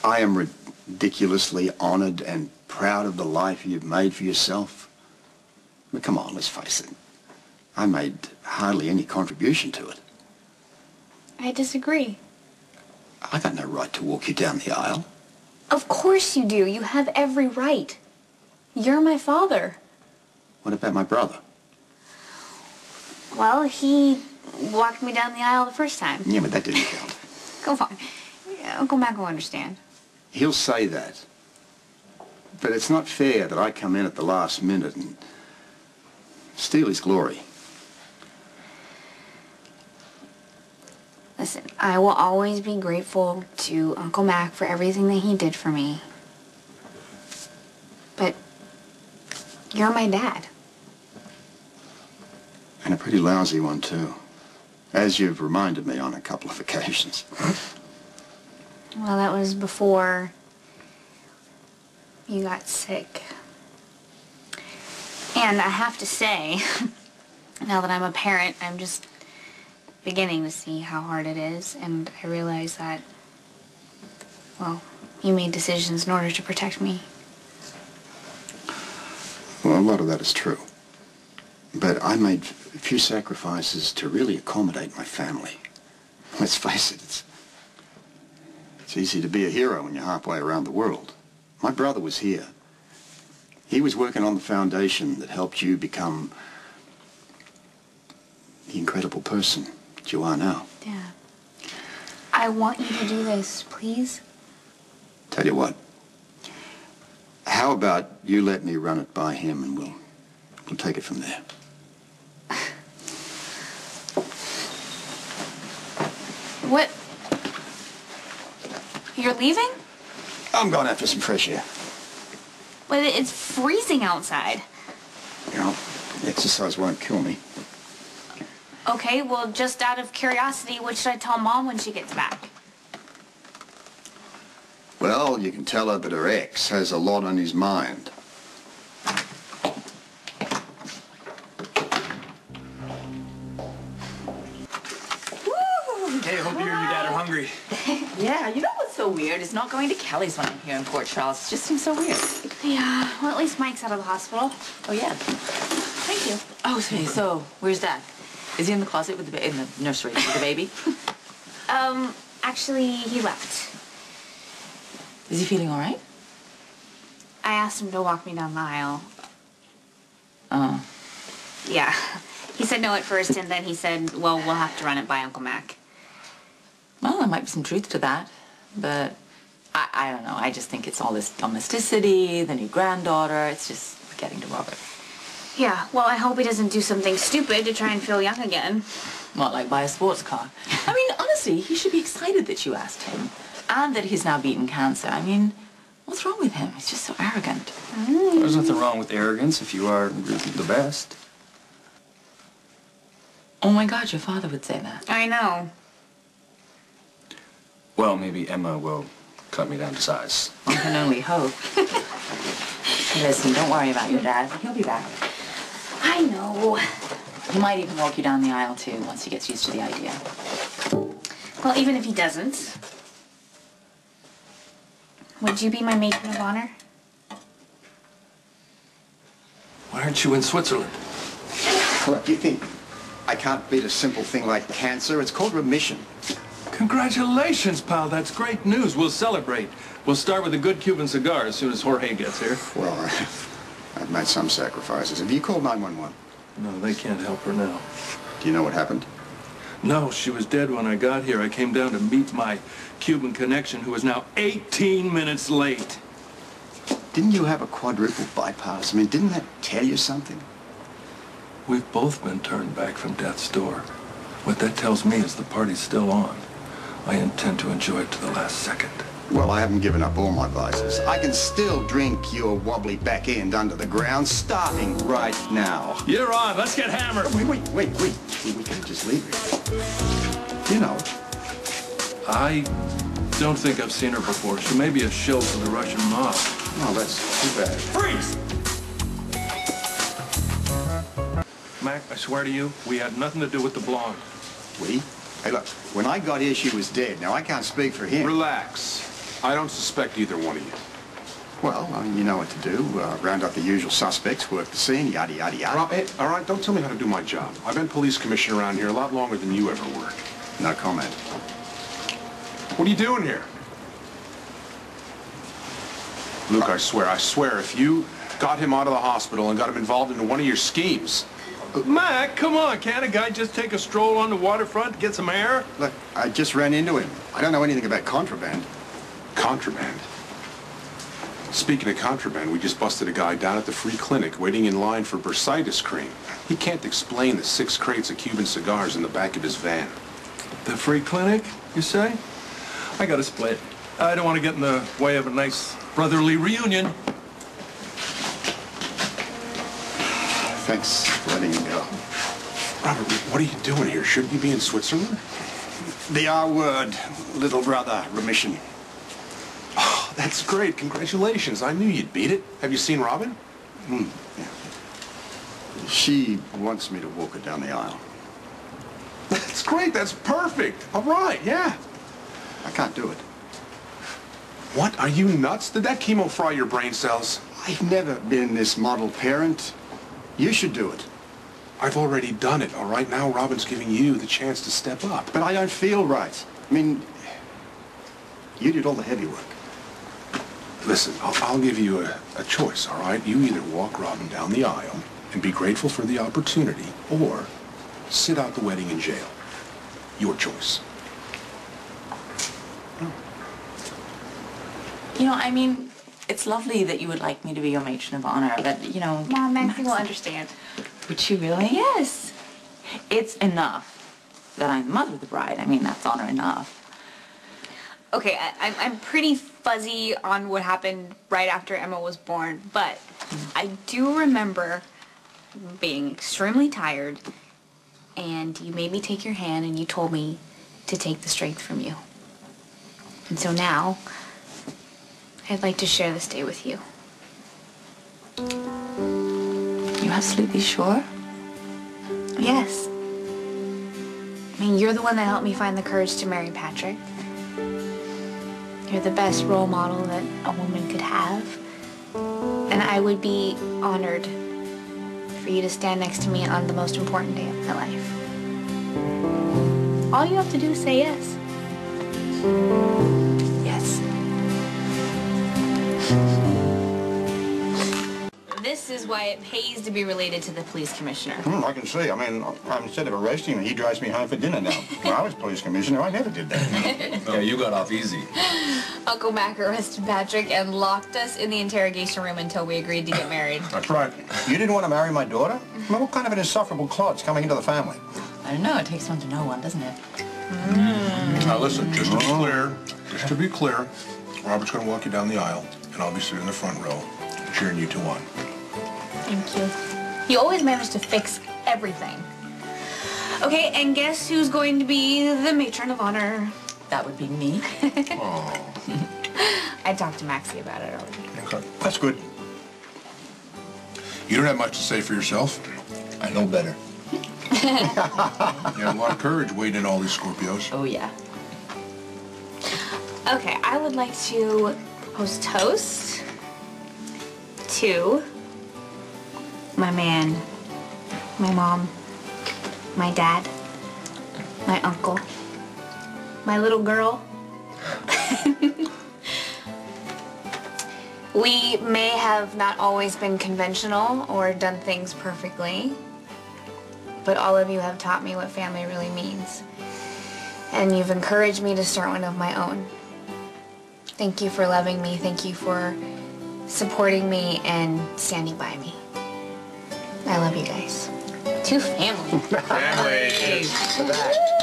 I am ridiculously honored and proud of the life you've made for yourself. But come on, let's face it. I made hardly any contribution to it. I disagree. I got no right to walk you down the aisle. Of course you do. You have every right. You're my father. What about my brother? Well, he walked me down the aisle the first time. Yeah, but that didn't count. Come on. Uncle Mac will understand. He'll say that. But it's not fair that I come in at the last minute and steal his glory. Listen, I will always be grateful to Uncle Mac for everything that he did for me. But you're my dad. And a pretty lousy one, too. As you've reminded me on a couple of occasions. Well, that was before you got sick. And I have to say, now that I'm a parent, I'm just beginning to see how hard it is. And I realize that, well, you made decisions in order to protect me. Well, a lot of that is true. But I made a few sacrifices to really accommodate my family. Let's face it, it's easy to be a hero when you're halfway around the world. My brother was here. He was working on the foundation that helped you become the incredible person that you are now. Dad, I want you to do this, please. Tell you what, how about you let me run it by him and we'll take it from there. What? You're leaving? I'm going after some fresh air. But it's freezing outside. You know, exercise won't kill me. Okay, well, just out of curiosity, what should I tell Mom when she gets back? Well, you can tell her that her ex has a lot on his mind. Hey, I hope you and your dad are hungry. Yeah, you know what's so weird? It's not going to Kelly's when I'm here in Port Charles. It just seems so weird. Yeah, well, at least Mike's out of the hospital. Oh, yeah. Thank you. Oh, hey, so where's Dad? Is he in the closet with in the nursery with the baby? Actually, he left. Is he feeling all right? I asked him to walk me down the aisle. Oh. Yeah. He said no at first, and then he said, well, we'll have to run it by Uncle Mac. Well, there might be some truth to that, but I don't know. I just think it's all this domesticity, the new granddaughter. It's just getting to Robert. Yeah, well, I hope he doesn't do something stupid to try and feel young again. What, like buy a sports car? I mean, honestly, he should be excited that you asked him, and that he's now beaten cancer. I mean, what's wrong with him? He's just so arrogant. There's nothing wrong with arrogance if you are the best. Oh my God, your father would say that. I know. Well, maybe Emma will cut me down to size. One can only hope. Listen, don't worry about your dad. He'll be back. I know. He might even walk you down the aisle, too, once he gets used to the idea. Well, even if he doesn't, would you be my matron of honor? Why aren't you in Switzerland? Look, you think I can't beat a simple thing like cancer? It's called remission. Congratulations, pal. That's great news. We'll celebrate. We'll start with a good Cuban cigar as soon as Jorge gets here. Well, I've made some sacrifices. Have you called 911? No, they can't help her now. Do you know what happened? No, she was dead when I got here. I came down to meet my Cuban connection, who is now 18 minutes late. Didn't you have a quadruple bypass? I mean, didn't that tell you something? We've both been turned back from death's door. What that tells me is the party's still on. I intend to enjoy it to the last second. Well, I haven't given up all my vices. I can still drink your wobbly back end under the ground, starting right now. You're on. Let's get hammered. Wait. We can't just leave her. You know. I don't think I've seen her before. She may be a shill for the Russian mob. Oh, that's too bad. Freeze! Mac, I swear to you, we had nothing to do with the blonde. We? Hey, look, when I got here, she was dead. Now, I can't speak for him. Relax. I don't suspect either one of you. Well, I mean, you know what to do. Round up the usual suspects, work the scene, yada, yada, yada. Hey, all right, don't tell me how to do my job. I've been police commissioner around here a lot longer than you ever were. No comment. What are you doing here? Luke, I swear, if you got him out of the hospital and got him involved into one of your schemes... Mac, come on. Can't a guy just take a stroll on the waterfront to get some air? Look, I just ran into him. I don't know anything about contraband. Contraband? Speaking of contraband, we just busted a guy down at the free clinic waiting in line for bursitis cream. He can't explain the 6 crates of Cuban cigars in the back of his van. The free clinic, you say? I got a split. I don't want to get in the way of a nice brotherly reunion. Thanks for letting him go. Robert, what are you doing here? Shouldn't you be in Switzerland? The R word, little brother, remission. Oh, that's great. Congratulations. I knew you'd beat it. Have you seen Robin? Yeah. She wants me to walk her down the aisle. That's great. That's perfect. All right, yeah. I can't do it. What? Are you nuts? Did that chemo fry your brain cells? I've never been this model parent. You should do it. I've already done it, all right? Now Robin's giving you the chance to step up. But I don't feel right. I mean, you did all the heavy work. Listen, I'll give you a choice, all right? You either walk Robin down the aisle and be grateful for the opportunity, or sit out the wedding in jail. Your choice. You know, I mean, it's lovely that you would like me to be your matron of honor, but, you know... Mom, Maxie will understand. Would she really? Yes. It's enough that I'm the mother of the bride. I mean, that's honor enough. Okay, I'm pretty fuzzy on what happened right after Emma was born, but I do remember being extremely tired, and you made me take your hand and you told me to take the strength from you. And so now, I'd like to share this day with you. You absolutely sure? Yes. I mean, you're the one that helped me find the courage to marry Patrick. You're the best role model that a woman could have. And I would be honored for you to stand next to me on the most important day of my life. All you have to do is say yes. Yes. This is why it pays to be related to the police commissioner. I can see. I mean, instead of arresting him, he drives me home for dinner now. When I was police commissioner, I never did that. Yeah, you got off easy. Uncle Mac arrested Patrick and locked us in the interrogation room until we agreed to get married. That's right. You didn't want to marry my daughter? I mean, what kind of an insufferable clod's coming into the family? I don't know. It takes one to know one, doesn't it? Now listen, just to be clear, Robert's going to walk you down the aisle, and I'll be sitting in the front row, cheering you two on. Thank you. You always manage to fix everything. Okay, and guess who's going to be the matron of honor? That would be me. Oh. I talked to Maxie about it already. Okay. That's good. You don't have much to say for yourself. I know better. You have a lot of courage wading in all these Scorpios. Oh, yeah. Okay, I would like to propose a toast to my man, my mom, my dad, my uncle, my little girl. We may have not always been conventional or done things perfectly, but all of you have taught me what family really means. And you've encouraged me to start one of my own. Thank you for loving me. Thank you for supporting me and standing by me. I love you guys. To family. Family. For that.